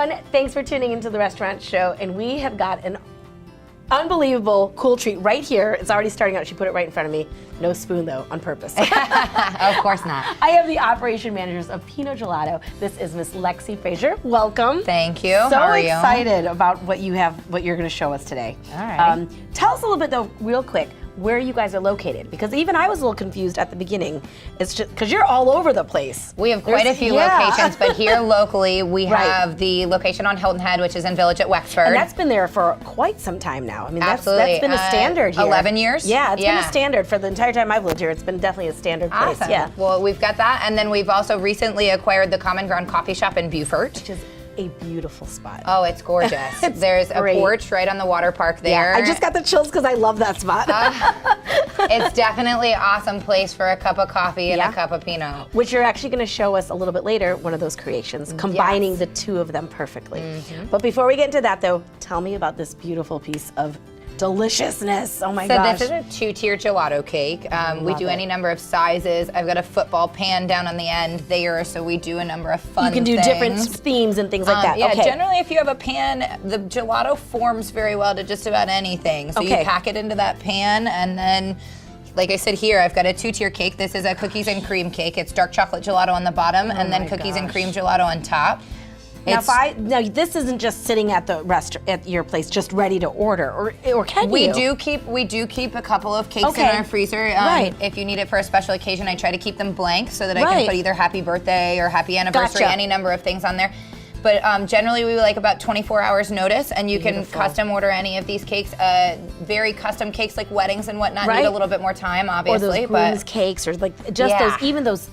everyone. Thanks for tuning into the restaurant show. And we have got an unbelievable cool treat right here. It's already starting out. She put it right in front of me. No spoon, though, on purpose. Of course not. I have the operation managers of Pino Gelato. This is Miss Lexi Frazier. Welcome. Thank you. So How are you? excited about what you're going to show us today. All right. Tell us a little bit, though, real quick, where you guys are located, because even I was a little confused at the beginning. It's just because you're all over the place. We have quite a few locations, but here locally we have the location on Hilton Head, which is in Village at Wexford. And that's been there for quite some time now. I mean, that's Absolutely. been a standard here. 11 years? Yeah, it's been a standard for the entire time I've lived here. It's been definitely a standard place. Awesome. Yeah. Well, we've got that, and then we've also recently acquired the Common Ground Coffee Shop in Beaufort. Which is a beautiful spot. Oh, it's gorgeous. There's great. a porch right on the water park there. Yeah, I just got the chills because I love that spot. It's definitely an awesome place for a cup of coffee and a cup of Pinot. Which you're actually going to show us a little bit later, one of those creations, combining the two of them perfectly. But before we get into that, though, tell me about this beautiful piece of deliciousness. Oh my gosh. So this is a two-tier gelato cake. We do any number of sizes. I've got a football pan down on the end there, so we do a number of fun things. You can do different themes and things like that. Yeah, okay. Generally if you have a pan, the gelato forms very well to just about anything. So you pack it into that pan, and then, like I said here, I've got a two-tier cake. This is a cookies and cream cake. It's dark chocolate gelato on the bottom, and then cookies and cream gelato on top. Now, this isn't just sitting at the at your place, just ready to order, or can we you? We do keep a couple of cakes in our freezer. If you need it for a special occasion, I try to keep them blank so that I can put either happy birthday or happy anniversary, any number of things on there. But generally, we like about 24 hours notice, and you can custom order any of these cakes. Very custom cakes, like weddings and whatnot, need a little bit more time, obviously. Or those groom's cakes, or like just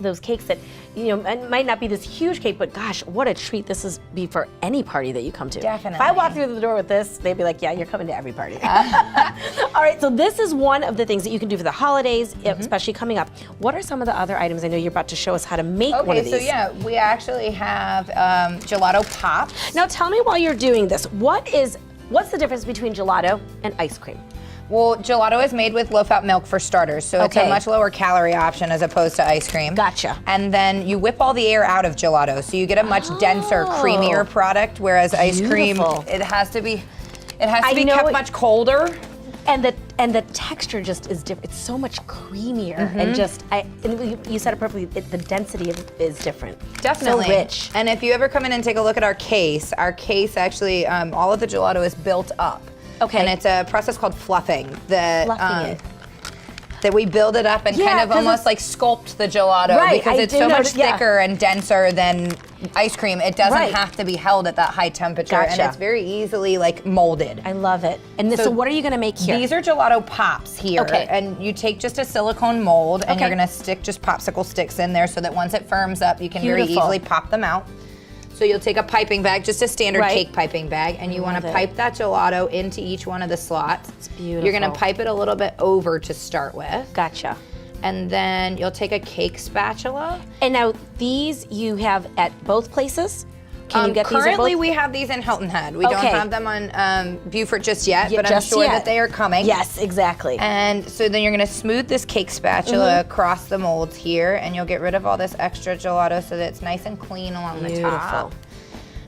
those cakes that, you know, it might not be this huge cake, but gosh, what a treat this is be for any party that you come to. Definitely. If I walk through the door with this, they'd be like, yeah, you're coming to every party. All right, so this is one of the things that you can do for the holidays, especially coming up. What are some of the other items? I know you're about to show us how to make one of these. Okay, so yeah, we actually have gelato pops. Now tell me while you're doing this, what's the difference between gelato and ice cream? Well, gelato is made with low-fat milk for starters, so it's a much lower calorie option as opposed to ice cream. Gotcha. And then you whip all the air out of gelato, so you get a much denser, creamier product, whereas ice cream, it has to be kept much colder. And the texture just is different. It's so much creamier, and you said it perfectly. The density is different. Definitely. So rich. And if you ever come in and take a look at our case actually, all of the gelato is built up. Okay. And it's a process called fluffing. Fluffing it. That we build it up and kind of almost like sculpt the gelato because it's so much thicker and denser than ice cream. It doesn't have to be held at that high temperature, and it's very easily like molded. I love it. And so what are you going to make here? These are gelato pops here, and you take just a silicone mold, and you're going to stick just popsicle sticks in there so that once it firms up, you can very easily pop them out. So you'll take a piping bag, just a standard cake piping bag, and you want to pipe that gelato into each one of the slots. It's beautiful. You're going to pipe it a little bit over to start with. Gotcha. And then you'll take a cake spatula. And now these you have at both places? Can you get these at both? Currently we have these in Hilton Head. We don't have them on Beaufort just yet, but I'm sure that they are coming. Yes, exactly. And so then you're gonna smooth this cake spatula across the molds here, and you'll get rid of all this extra gelato so that it's nice and clean along the top.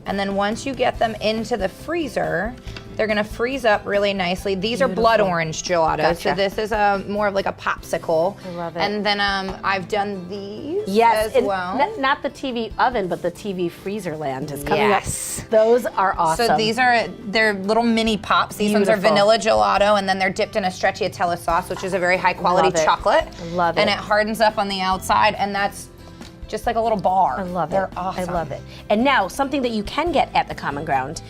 And then once you get them into the freezer, they're gonna freeze up really nicely. These are blood orange gelato, so this is more of like a popsicle. I love it. And then I've done these as well. Not the TV oven, but the TV freezer land is coming up. Those are awesome. So they're little mini pops. These ones are vanilla gelato, and then they're dipped in a stracciatella sauce, which is a very high quality chocolate. I love it. And it hardens up on the outside, and that's just like a little bar. I love it. They're awesome. I love it. And now, something that you can get at the Common Ground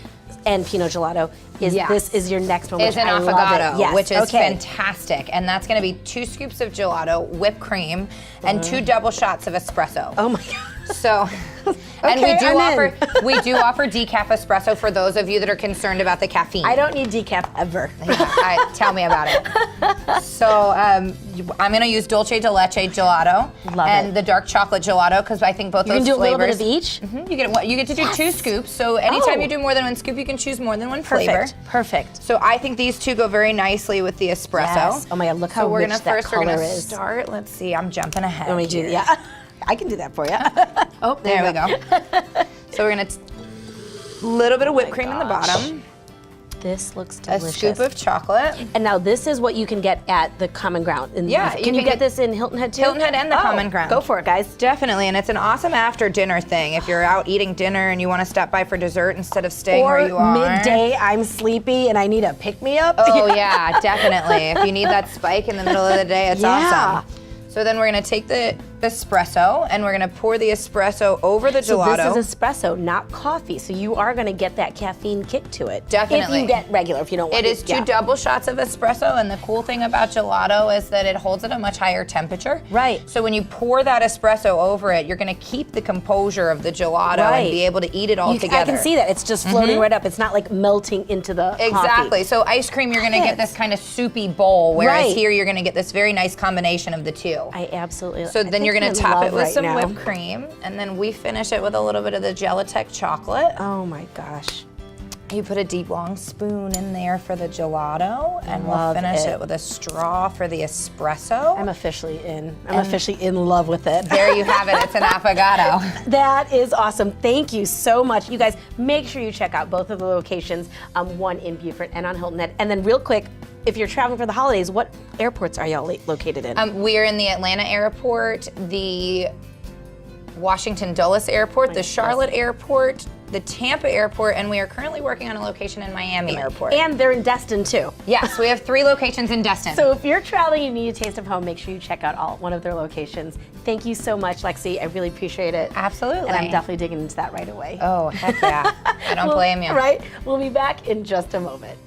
and Pino Gelato is this is your next one, which is an I Affogato, love it. which is fantastic. And that's going to be 2 scoops of gelato, whipped cream, and 2 double shots of espresso. Oh my God. So, and we do offer decaf espresso for those of you that are concerned about the caffeine. I don't need decaf ever. Tell me about it. So I'm going to use dulce de leche gelato and the dark chocolate gelato because I think both those flavors. You can do a little bit of each? You get to do 2 scoops. So anytime you do more than 1 scoop, you can choose more than one flavor. Perfect. So I think these 2 go very nicely with the espresso. Yes. Oh my God, look how rich that color is. We're gonna start. Let's see. I'm jumping ahead. Let me do I can do that for you. Oh, there we go. So we're gonna Little bit of whipped cream in the bottom. This looks delicious. A scoop of chocolate. And now this is what you can get at the Common Ground. Yeah. Can you get this in Hilton Head too? Hilton Head and the Common Ground. Go for it, guys. Definitely, and it's an awesome after dinner thing. If you're out eating dinner and you want to stop by for dessert instead of staying where you are. Or midday, I'm sleepy and I need a pick-me-up. Oh yeah, definitely. If you need that spike in the middle of the day, it's awesome. So then we're gonna take the espresso and we're gonna pour the espresso over the gelato. So this is espresso, not coffee. So you are gonna get that caffeine kick to it. Definitely. If you get regular, if you don't want it. It is 2 double shots of espresso, and the cool thing about gelato is that it holds at a much higher temperature. Right. So when you pour that espresso over it, you're gonna keep the composure of the gelato and be able to eat it all together. I can see that. It's just floating right up. It's not like melting into the Exactly. coffee. So ice cream, you're gonna get this kind of soupy bowl, whereas here you're gonna get this very nice combination of the two. I absolutely. So then you're gonna top it with some whipped cream, and then we finish it with a little bit of the Gelatec chocolate. Oh my gosh. You put a deep long spoon in there for the gelato, and we'll finish it with a straw for the espresso. I'm officially in. I'm officially in love with it. There you have it. It's an affogato. That is awesome. Thank you so much. You guys, make sure you check out both of the locations, one in Beaufort and on Hilton Head. And then real quick, if you're traveling for the holidays, what airports are y'all located in? We're in the Atlanta airport, the Washington Dulles airport, the Charlotte airport, the Tampa airport, and we are currently working on a location in Miami airport. And they're in Destin too. Yes, we have 3 locations in Destin. So if you're traveling and you need a taste of home, make sure you check out one of their locations. Thank you so much, Lexi. I really appreciate it. Absolutely. And I'm definitely digging into that right away. Oh, heck yeah. I don't blame you. Right? We'll be back in just a moment.